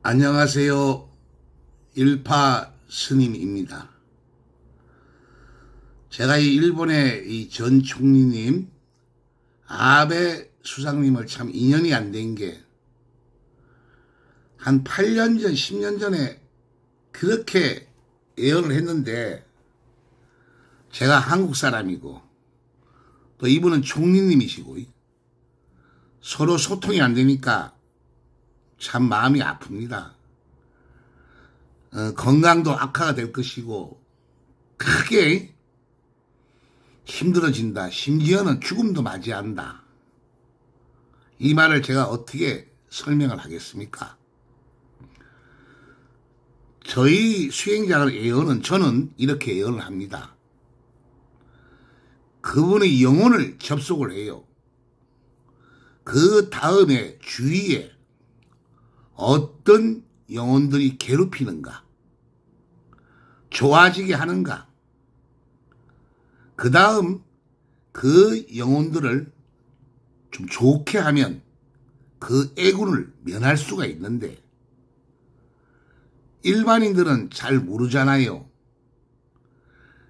안녕하세요. 일파 스님입니다. 제가 이 일본의 이 전 총리님, 아베 수상님을 참 인연이 안 된 게, 한 8년 전, 10년 전에 그렇게 예언을 했는데, 제가 한국 사람이고, 또 이분은 총리님이시고, 서로 소통이 안 되니까 참 마음이 아픕니다. 건강도 악화가 될 것이고 크게 힘들어진다. 심지어는 죽음도 맞이한다. 이 말을 제가 어떻게 설명을 하겠습니까? 저희 수행자의 예언은 저는 이렇게 예언을 합니다. 그분의 영혼을 접속을 해요. 그 다음에 주위에 어떤 영혼들이 괴롭히는가, 좋아지게 하는가, 그 다음 그 영혼들을 좀 좋게 하면 그 애군을 면할 수가 있는데, 일반인들은 잘 모르잖아요.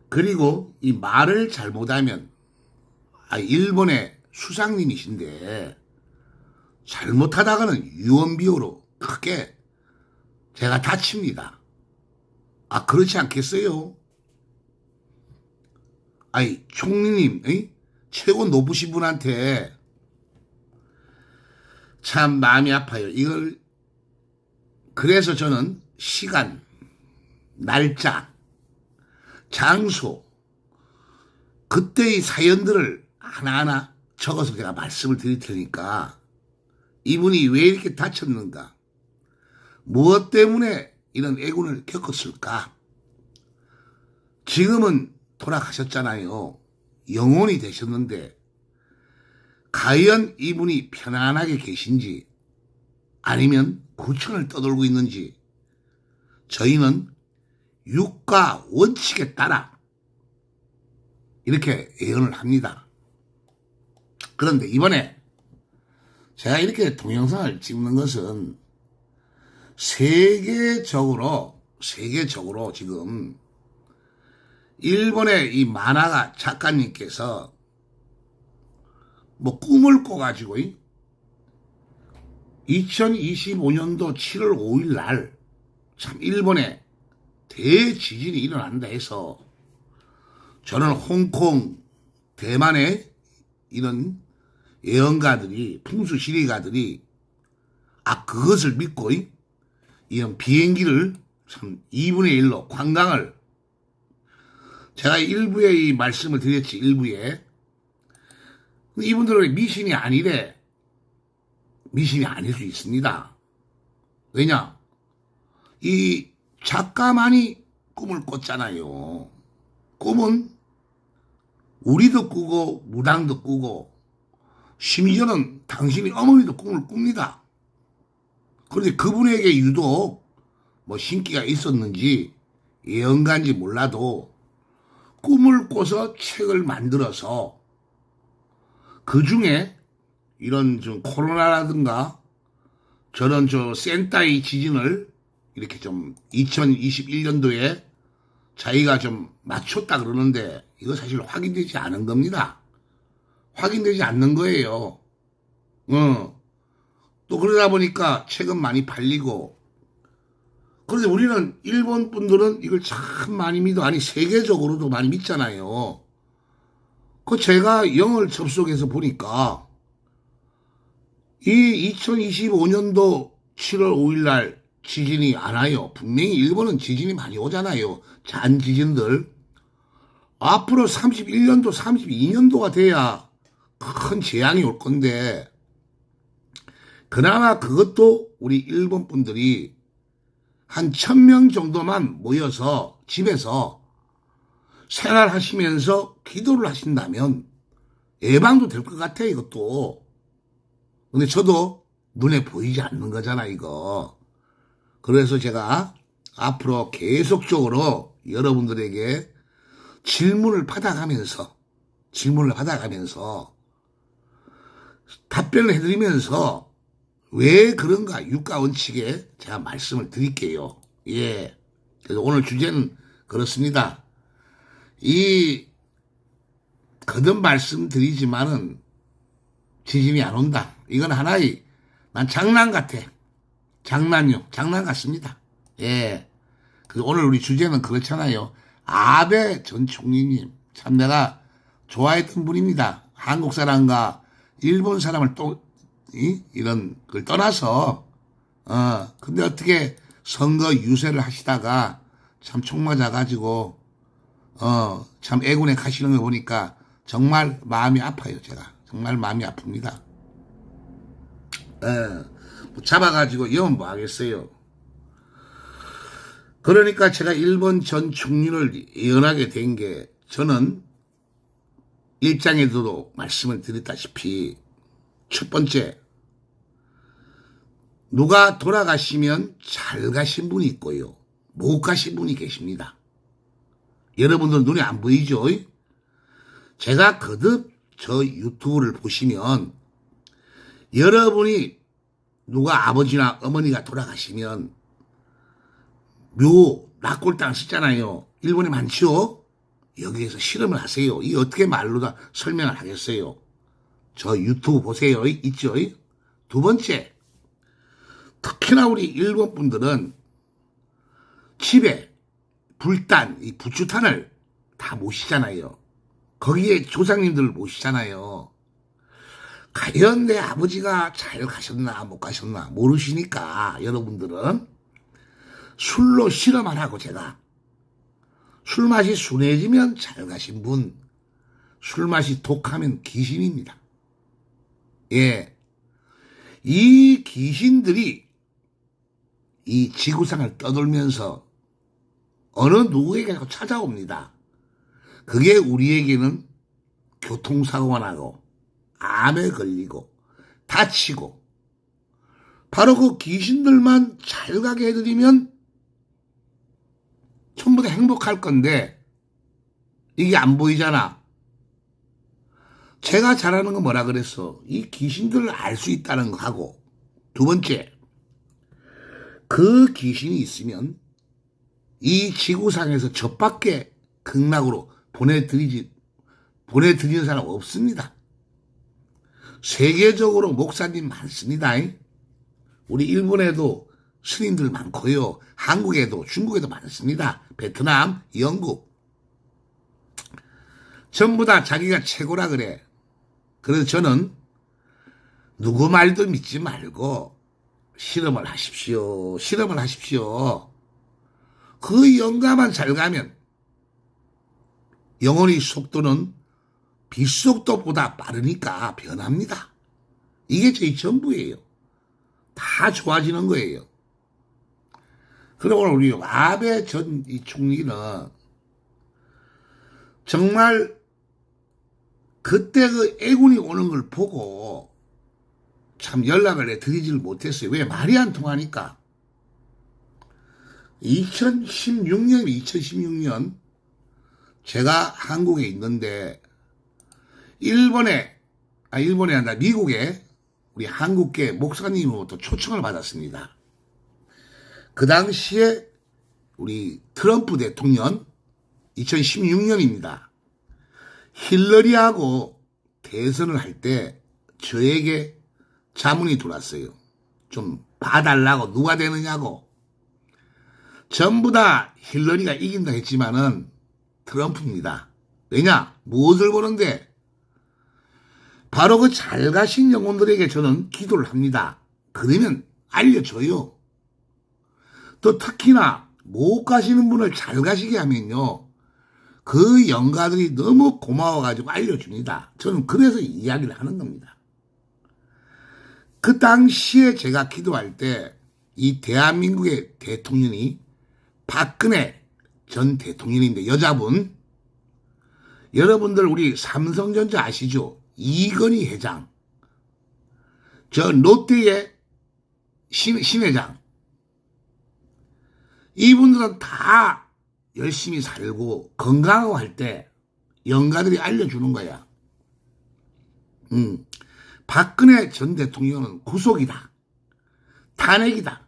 그리고 이 말을 잘못하면, 일본의 수상님이신데 잘못하다가는 유언비어로 크게 제가 다칩니다. 그렇지 않겠어요? 총리님, 최고 높으신 분한테 참 마음이 아파요. 그래서 저는 시간, 날짜, 장소, 그때의 사연들을 하나하나 적어서 제가 말씀을 드릴 테니까, 이분이 왜 이렇게 다쳤는가, 무엇 때문에 이런 애군을 겪었을까? 지금은 돌아가셨잖아요. 영혼이 되셨는데 과연 이분이 편안하게 계신지 아니면 구천을 떠돌고 있는지 저희는 육가 원칙에 따라 이렇게 예언을 합니다. 그런데 이번에 제가 이렇게 동영상을 찍는 것은 세계적으로 지금 일본의 이 만화가 작가님께서 꿈을 꿔가지고 2025년도 7월 5일 날 참 일본에 대지진이 일어난다 해서, 저는 홍콩, 대만의 이런 예언가들이, 풍수지리가들이 그것을 믿고 이런 비행기를 참 2분의 1로 관광을, 제가 일부에 이 말씀을 드렸지, 일부에. 이분들은 미신이 아니래. 미신이 아닐 수 있습니다. 왜냐? 이 작가만이 꿈을 꿨잖아요. 꿈은 우리도 꾸고 무당도 꾸고 심지어는 당신이 어머니도 꿈을 꿉니다. 그런데 그분에게 유독 신기가 있었는지 예언가인지 몰라도 꿈을 꿔서 책을 만들어서 그 중에 이런 좀 코로나라든가 저런 센타이 지진을 이렇게 좀 2021년도에 자기가 좀 맞췄다 그러는데, 이거 사실 확인되지 않은 겁니다. 확인되지 않는 거예요. 또 그러다 보니까 책은 많이 팔리고. 그런데 우리는 일본 분들은 이걸 참 많이 믿어. 세계적으로도 많이 믿잖아요. 제가 영을 접속해서 보니까 이 2025년도 7월 5일 날 지진이 안 와요. 분명히 일본은 지진이 많이 오잖아요. 잔 지진들. 앞으로 31년도, 32년도가 돼야 큰 재앙이 올 건데, 그나마 그것도 우리 일본 분들이 한 1000명 정도만 모여서 집에서 생활하시면서 기도를 하신다면 예방도 될 것 같아요, 이것도. 근데 저도 눈에 보이지 않는 거잖아, 이거. 그래서 제가 앞으로 계속적으로 여러분들에게 질문을 받아가면서 답변을 해드리면서 왜 그런가 유가 원칙에 제가 말씀을 드릴게요. 예. 그래서 오늘 주제는 그렇습니다. 이 거듭 말씀드리지만은 지진이 안 온다. 이건 하나의 난 장난 같아. 장난 같습니다. 예. 그래서 오늘 우리 주제는 그렇잖아요. 아베 전 총리님 참 내가 좋아했던 분입니다. 한국 사람과 일본 사람을 또 이런 걸 떠나서 근데 어떻게 선거 유세를 하시다가 참 총 맞아가지고 참 애군에 가시는 거 보니까 정말 마음이 아파요. 제가 정말 마음이 아픕니다. 뭐 잡아가지고 이건 뭐 하겠어요. 그러니까 제가 일본 전 총리를 예언하게 된 게 저는 일장에서도 말씀을 드렸다시피 첫 번째 누가 돌아가시면 잘 가신 분이 있고요. 못 가신 분이 계십니다. 여러분들 눈에 안 보이죠? 제가 거듭 저 유튜브를 보시면 여러분이 누가 아버지나 어머니가 돌아가시면 묘, 낙골 땅 쓰잖아요. 일본에 많죠? 여기에서 실험을 하세요. 이 어떻게 말로 다 설명을 하겠어요? 저 유튜브 보세요. 있죠? 두 번째, 특히나 우리 일본 분들은 집에 불단, 이 부추탄을 다 모시잖아요. 거기에 조상님들을 모시잖아요. 과연 내 아버지가 잘 가셨나 못 가셨나 모르시니까 여러분들은 술로 실험을 하고 제가 술맛이 순해지면 잘 가신 분, 술맛이 독하면 귀신입니다. 예. 이 귀신들이 이 지구상을 떠돌면서 어느 누구에게 찾아옵니다. 그게 우리에게는 교통사고가 나고 암에 걸리고 다치고 바로 그 귀신들만 잘 가게 해드리면 전부 다 행복할 건데 이게 안 보이잖아. 제가 잘하는 건 뭐라 그랬어? 이 귀신들을 알 수 있다는 거 하고 두 번째 그 귀신이 있으면 이 지구상에서 저밖에 극락으로 보내드리는 사람 없습니다. 세계적으로 목사님 많습니다. 우리 일본에도 스님들 많고요. 한국에도 중국에도 많습니다. 베트남, 영국 전부 다 자기가 최고라 그래. 그래서 저는 누구 말도 믿지 말고 실험을 하십시오. 실험을 하십시오. 그 영가만 잘 가면 영혼의 속도는 빛속도보다 빠르니까 변합니다. 이게 저희 전부예요. 다 좋아지는 거예요. 그리고 오늘 우리 아베 전 이 총리는 정말 그때 그 애군이 오는 걸 보고 참 연락을 드리지를 못했어요. 왜? 말이 안 통하니까. 2016년 제가 한국에 있는데 일본에 아니라 미국에 우리 한국계 목사님으로부터 초청을 받았습니다. 그 당시에 우리 트럼프 대통령 2016년입니다. 힐러리하고 대선을 할 때 저에게 자문이 들어왔어요. 좀 봐달라고 누가 되느냐고. 전부 다 힐러리가 이긴다 했지만은 트럼프입니다. 왜냐? 무엇을 보는데? 바로 그 잘 가신 영혼들에게 저는 기도를 합니다. 그러면 알려줘요. 또 특히나 못 가시는 분을 잘 가시게 하면요. 그 영가들이 너무 고마워가지고 알려줍니다. 저는 그래서 이야기를 하는 겁니다. 그 당시에 제가 기도할 때 이 대한민국의 대통령이 박근혜 전 대통령인데 여자분 여러분들 우리 삼성전자 아시죠? 이건희 회장 저 롯데의 신회장 이분들은 다 열심히 살고 건강하고 할 때 영가들이 알려주는 거야. 박근혜 전 대통령은 구속이다. 탄핵이다.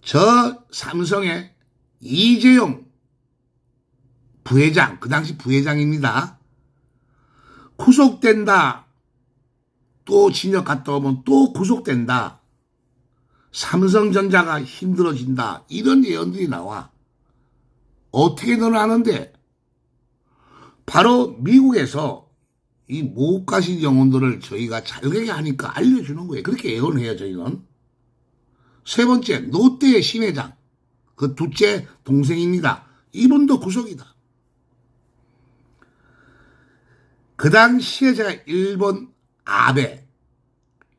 저 삼성의 이재용 부회장, 그 당시 부회장입니다. 구속된다. 또 징역 갔다 오면 또 구속된다. 삼성전자가 힘들어진다. 이런 예언들이 나와. 어떻게 너는 아는데? 바로 미국에서 이 못 가신 영혼들을 저희가 잘 되게 하니까 알려주는 거예요. 그렇게 예언해요, 저희는. 세 번째, 롯데의 신 회장. 그 둘째 동생입니다. 이분도 구속이다. 그 당시에 제가 일본 아베,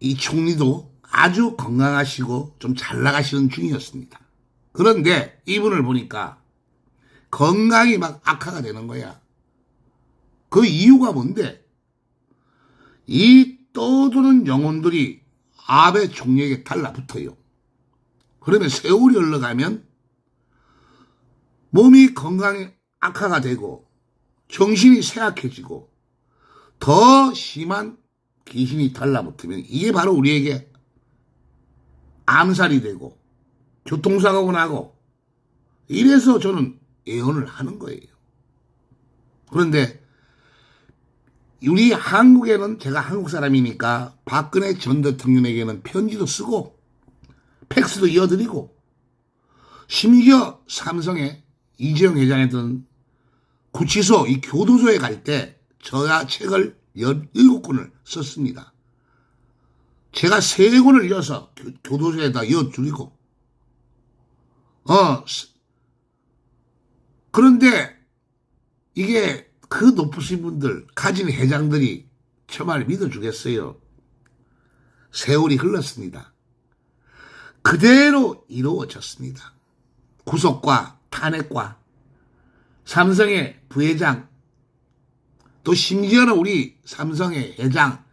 이 총리도 아주 건강하시고 좀 잘 나가시는 중이었습니다. 그런데 이분을 보니까 건강이 막 악화가 되는 거야. 그 이유가 뭔데? 이 떠도는 영혼들이 아베 총리에게 달라붙어요. 그러면 세월이 흘러가면 몸이 건강이 악화가 되고 정신이 쇠약해지고 더 심한 귀신이 달라붙으면 이게 바로 우리에게 암살이 되고 교통사고가 나고 이래서 저는 예언을 하는 거예요. 그런데 우리 한국에는 제가 한국 사람이니까 박근혜 전 대통령에게는 편지도 쓰고 팩스도 이어드리고 심지어 삼성의 이재용 회장이던 구치소 이 교도소에 갈 때 저야 책을 17권을 썼습니다. 제가 3권을 이어서 교도소에다 이어드리고 그런데 이게 그 높으신 분들 가진 회장들이 정말 믿어주겠어요. 세월이 흘렀습니다. 그대로 이루어졌습니다. 구속과 탄핵과 삼성의 부회장 또 심지어는 우리 삼성의 회장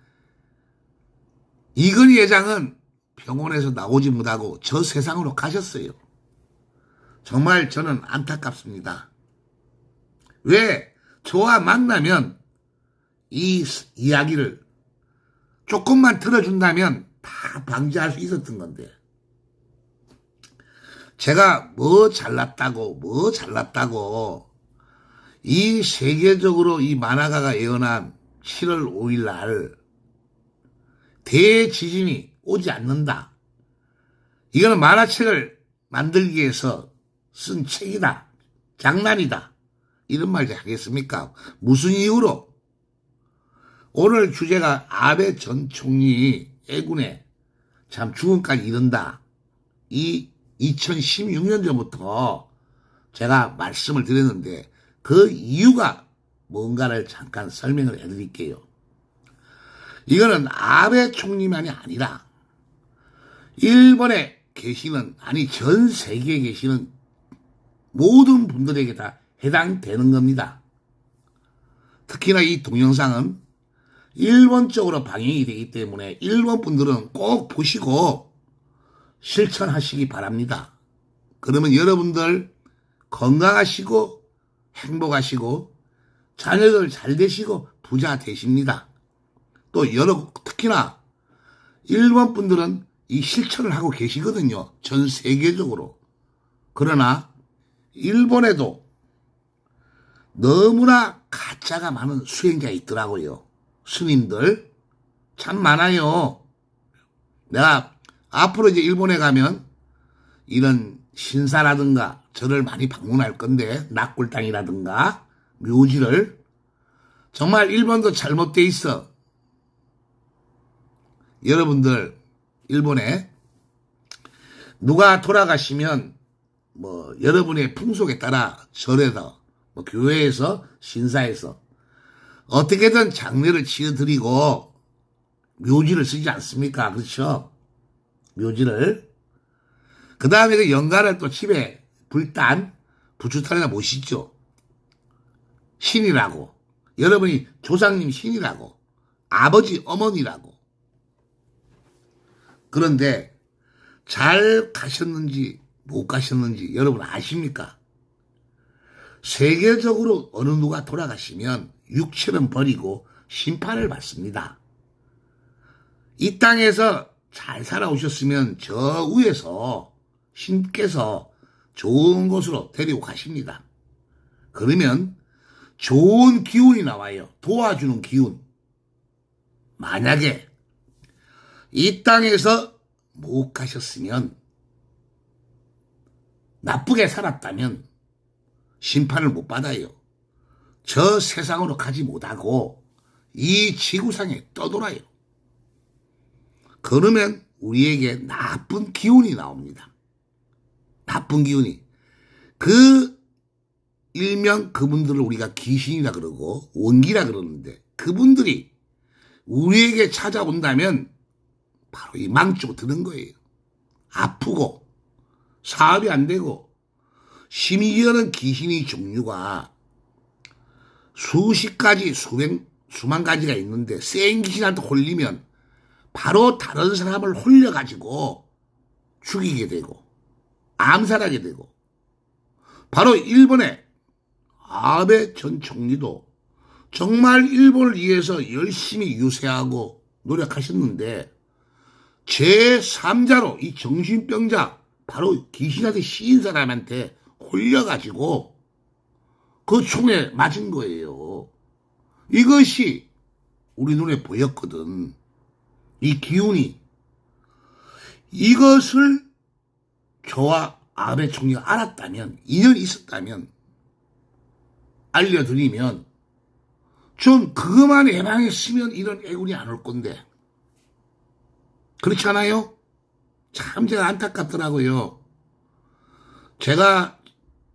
이건희 회장은 병원에서 나오지 못하고 저 세상으로 가셨어요. 정말 저는 안타깝습니다. 왜? 저와 만나면 이 이야기를 조금만 들어준다면 다 방지할 수 있었던 건데 제가 뭐 잘났다고 이 세계적으로 이 만화가가 예언한 7월 5일 날 대지진이 오지 않는다. 이거는 만화책을 만들기 위해서 쓴 책이다. 장난이다. 이런 말 하겠습니까? 무슨 이유로? 오늘 주제가 아베 전 총리 애군에 참 죽음까지 이른다. 이 2016년 전부터 제가 말씀을 드렸는데 그 이유가 뭔가를 잠깐 설명을 해드릴게요. 이거는 아베 총리만이 아니라 일본에 계시는 아니 전 세계에 계시는 모든 분들에게 다 해당되는 겁니다. 특히나 이 동영상은 일본 쪽으로 방영이 되기 때문에 일본 분들은 꼭 보시고 실천하시기 바랍니다. 그러면 여러분들 건강하시고 행복하시고 자녀들 잘 되시고 부자 되십니다. 또 특히나 일본 분들은 이 실천을 하고 계시거든요. 전 세계적으로. 그러나 일본에도 너무나 가짜가 많은 수행자 있더라고요. 스님들 참 많아요. 내가 앞으로 이제 일본에 가면 이런 신사라든가 절을 많이 방문할 건데 낙골당이라든가 묘지를 정말 일본도 잘못돼 있어. 여러분들 일본에 누가 돌아가시면 뭐 여러분의 풍속에 따라 절에서 뭐 교회에서 신사에서 어떻게든 장례를 지어드리고 묘지를 쓰지 않습니까? 그렇죠? 묘지를. 그 다음에 그 연가를 또 집에 불단 부추탄에다 모시죠. 신이라고. 여러분이 조상님 신이라고. 아버지 어머니라고. 그런데 잘 가셨는지 못 가셨는지 여러분 아십니까? 세계적으로 어느 누가 돌아가시면 육체는 버리고 심판을 받습니다. 이 땅에서 잘 살아오셨으면 저 위에서 신께서 좋은 곳으로 데리고 가십니다. 그러면 좋은 기운이 나와요. 도와주는 기운. 만약에 이 땅에서 못 가셨으면, 나쁘게 살았다면 심판을 못 받아요. 저 세상으로 가지 못하고 이 지구상에 떠돌아요. 그러면 우리에게 나쁜 기운이 나옵니다. 나쁜 기운이. 그 일명 그분들을 우리가 귀신이라 그러고 원기라 그러는데, 그분들이 우리에게 찾아온다면 바로 이 망치고 드는 거예요. 아프고 사업이 안 되고, 심지어는 귀신의 종류가 수십 가지 수만 가지가 있는데, 센 귀신한테 홀리면 바로 다른 사람을 홀려가지고 죽이게 되고 암살하게 되고, 바로 일본의 아베 전 총리도 정말 일본을 위해서 열심히 유세하고 노력하셨는데, 제3자로 이 정신병자, 바로 귀신한테 씌인 사람한테 홀려가지고 그 총에 맞은 거예요. 이것이 우리 눈에 보였거든. 이 기운이. 이것을 저와 아베 총리가 알았다면, 인연이 있었다면 알려드리면 좀 그것만 예방했으면 이런 애군이 안 올 건데, 그렇지 않아요? 참 제가 안타깝더라고요. 제가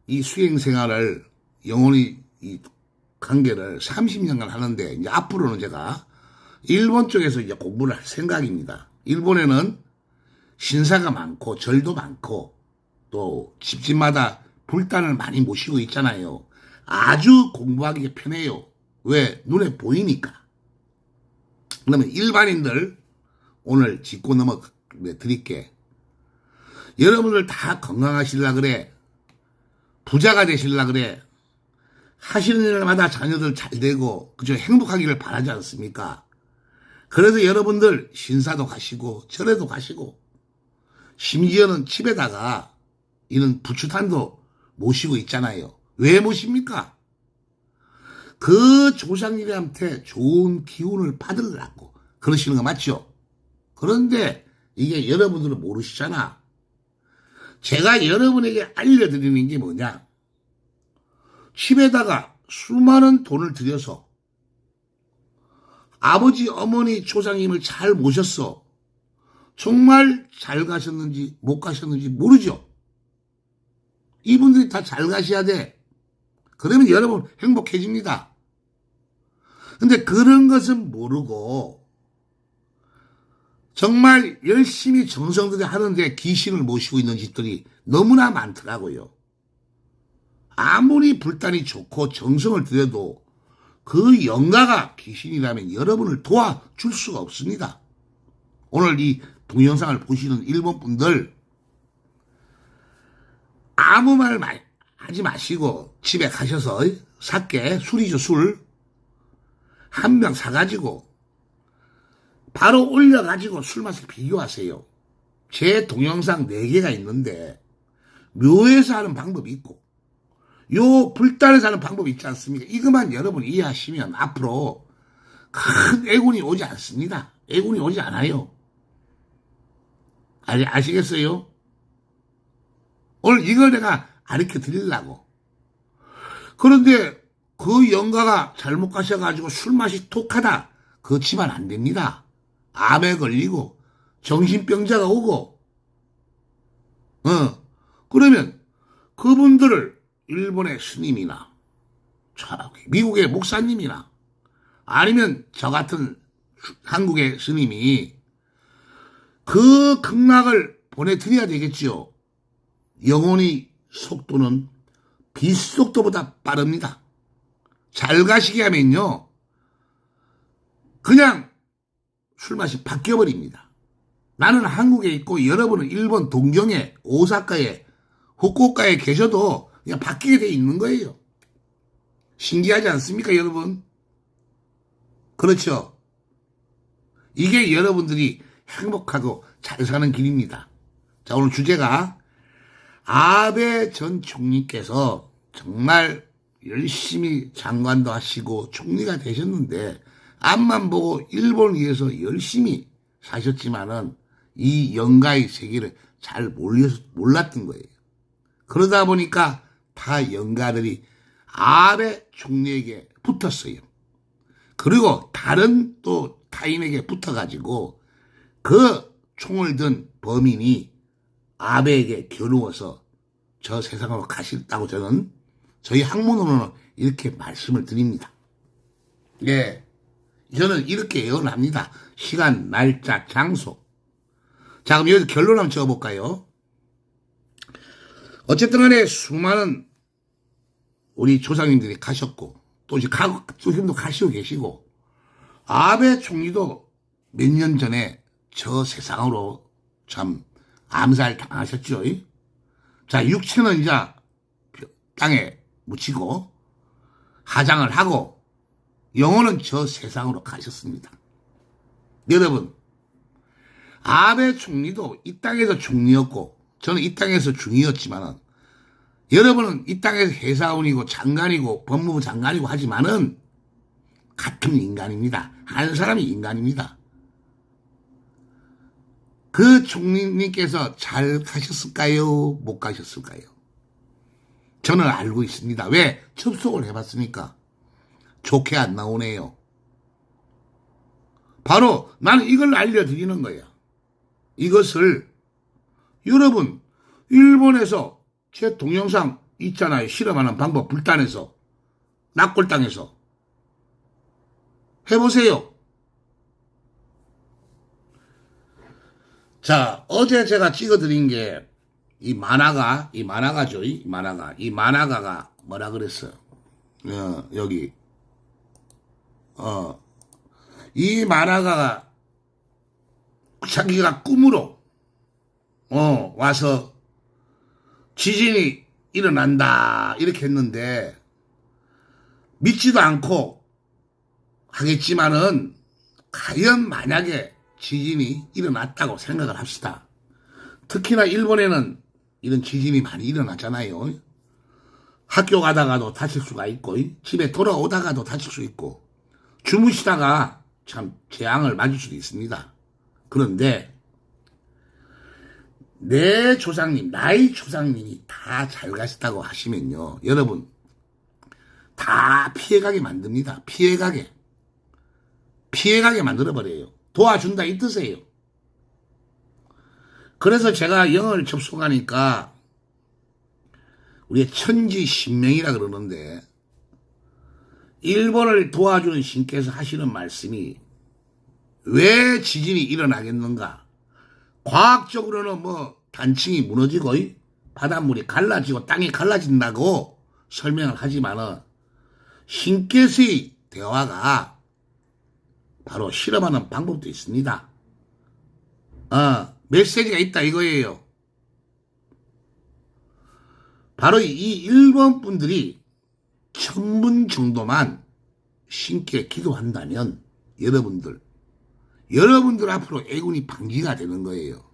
이 수행 생활을 영원히 이 관계를 30년간 하는데, 이제 앞으로는 제가 일본 쪽에서 이제 공부를 할 생각입니다. 일본에는 신사가 많고 절도 많고 또 집집마다 불단을 많이 모시고 있잖아요. 아주 공부하기 편해요. 왜? 눈에 보이니까. 그러면 일반인들 오늘 짚고 넘어 드릴게. 여러분들 다 건강하시려 그래. 부자가 되시려 그래. 하시는 일마다 자녀들 잘 되고, 그저 행복하기를 바라지 않습니까? 그래서 여러분들 신사도 가시고 절에도 가시고, 심지어는 집에다가 이런 부추탄도 모시고 있잖아요. 왜 모십니까? 그 조상님한테 좋은 기운을 받으려고 그러시는 거 맞죠? 그런데 이게 여러분들은 모르시잖아. 제가 여러분에게 알려드리는 게 뭐냐? 집에다가 수많은 돈을 들여서 아버지, 어머니, 조상님을 잘 모셨어. 정말 잘 가셨는지 못 가셨는지 모르죠. 이분들이 다 잘 가셔야 돼. 그러면 여러분 행복해집니다. 근데 그런 것은 모르고 정말 열심히 정성들이 하는데 귀신을 모시고 있는 집들이 너무나 많더라고요. 아무리 불단이 좋고 정성을 들여도 그 영가가 귀신이라면 여러분을 도와줄 수가 없습니다. 오늘 이 동영상을 보시는 일본 분들, 아무 말 하지 마시고 집에 가셔서 사케, 술이죠, 술. 한 병 사가지고 바로 올려가지고 술 맛을 비교하세요. 제 동영상 4개가 있는데 묘에서 하는 방법이 있고 요 불단에서 하는 방법이 있지 않습니까? 이것만 여러분 이해하시면 앞으로 큰 애군이 오지 않습니다. 애군이 오지 않아요. 아시겠어요? 오늘 이걸 내가 가르쳐 드리려고. 그런데 그 영가가 잘못 가셔가지고 술맛이 톡하다. 그거 치면 안 됩니다. 암에 걸리고 정신병자가 오고, 그러면 그분들을 일본의 스님이나 미국의 목사님이나 아니면 저 같은 한국의 스님이 그 극락을 보내드려야 되겠죠. 영혼의 속도는 빛속도보다 빠릅니다. 잘 가시게 하면요, 그냥 술맛이 바뀌어버립니다. 나는 한국에 있고 여러분은 일본 동경에, 오사카에, 후쿠오카에 계셔도 그냥 바뀌게 돼 있는 거예요. 신기하지 않습니까, 여러분? 그렇죠? 이게 여러분들이 행복하고 잘 사는 길입니다. 자, 오늘 주제가 아베 전 총리께서 정말 열심히 장관도 하시고 총리가 되셨는데 앞만 보고 일본을 위해서 열심히 사셨지만은 이 영가의 세계를 잘 몰랐던 거예요. 그러다 보니까 다 영가들이 아베 총리에게 붙었어요. 그리고 다른 또 타인에게 붙어가지고 그 총을 든 범인이 아베에게 겨누어서 저 세상으로 가셨다고 저희 학문으로는 이렇게 말씀을 드립니다. 예. 저는 이렇게 예언합니다. 시간, 날짜, 장소. 자, 그럼 여기서 결론 한번 적어볼까요? 어쨌든 간에 수많은 우리 조상님들이 가셨고, 또 지금도 가시고 계시고, 아베 총리도 몇 년 전에 저 세상으로 참 암살 당하셨죠. 자, 육체는 이제 땅에 묻히고, 하장을 하고, 영혼은 저 세상으로 가셨습니다. 여러분, 아베 총리도 이 땅에서 총리였고, 저는 이 땅에서 중이었지만은, 여러분은 이 땅에서 회사원이고 장관이고 법무부 장관이고 하지만은 같은 인간입니다. 한 사람이 인간입니다. 그 총리님께서 잘 가셨을까요? 못 가셨을까요? 저는 알고 있습니다. 왜? 접속을 해봤으니까. 좋게 안 나오네요. 바로 나는 이걸 알려드리는 거야. 이것을 여러분 일본에서 제 동영상 있잖아요. 실험하는 방법 불단에서 낙골당에서 해보세요. 자, 어제 제가 찍어드린 게 이 만화가죠. 이 만화가가 뭐라 그랬어요? 여기 이 만화가가 자기가 꿈으로 와서 지진이 일어난다 이렇게 했는데 믿지도 않고 하겠지만은 과연 만약에 지진이 일어났다고 생각을 합시다. 특히나 일본에는 이런 지진이 많이 일어나잖아요. 학교 가다가도 다칠 수가 있고 집에 돌아오다가도 다칠 수 있고 주무시다가 참 재앙을 맞을 수도 있습니다. 그런데 내 조상님, 나의 조상님이 다 잘 가셨다고 하시면요. 여러분 다 피해가게 만듭니다. 피해가게 만들어버려요. 도와준다 이 뜻이에요. 그래서 제가 영을 접속하니까 우리의 천지신명이라 그러는데 일본을 도와주는 신께서 하시는 말씀이 왜 지진이 일어나겠는가? 과학적으로는 뭐 단층이 무너지고 바닷물이 갈라지고 땅이 갈라진다고 설명을 하지만은 신께서의 대화가 바로 실험하는 방법도 있습니다. 메시지가 있다 이거예요. 바로 이 일본 분들이 1000분 정도만 신께 기도한다면 여러분들 앞으로 애군이 방지가 되는 거예요.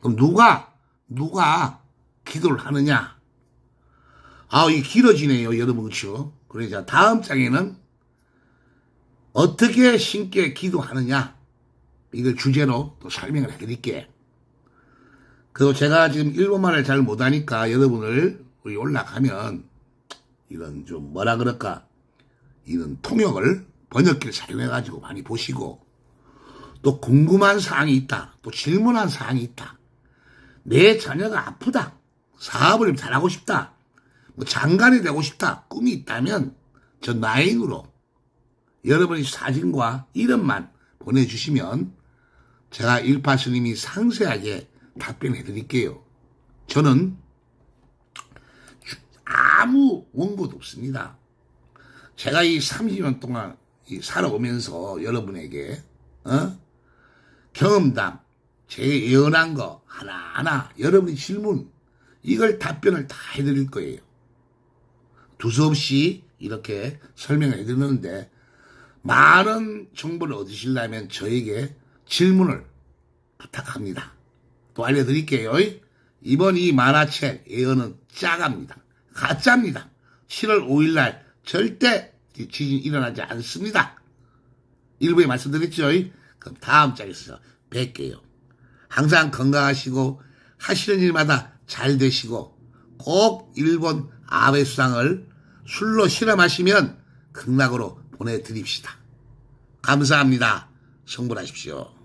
그럼 누가 기도를 하느냐? 이게 길어지네요, 여러분. 그렇죠? 그래서 다음 장에는 어떻게 신께 기도하느냐? 이걸 주제로 또 설명을 해드릴게요. 그리고 제가 지금 일본말을 잘 못하니까 여러분을 우리 올라가면 이런 좀 뭐라 그럴까? 이런 통역을 번역기를 사용해가지고 많이 보시고 또 궁금한 사항이 있다. 또 질문한 사항이 있다. 내 자녀가 아프다. 사업을 잘하고 싶다. 뭐 장관이 되고 싶다. 꿈이 있다면 저 나인으로 여러분의 사진과 이름만 보내주시면 제가 일파 스님이 상세하게 답변해 드릴게요. 저는 아무 원고도 없습니다. 제가 이 30년 동안 살아오면서 여러분에게 경험담, 제 예언한 거 하나하나 여러분의 질문 이걸 답변을 다 해드릴 거예요. 두서없이 이렇게 설명을 해드리는데 많은 정보를 얻으시려면 저에게 질문을 부탁합니다. 또 알려드릴게요. 이번 이 만화책 예언은 짜갑니다. 가짜입니다. 7월 5일날 절대 지진이 일어나지 않습니다. 일부에 말씀드렸죠. 그럼 다음 장에서 뵐게요. 항상 건강하시고 하시는 일마다 잘 되시고 꼭 일본 아베 수상을 술로 실험하시면 극락으로 보내드립시다. 감사합니다. 성불하십시오.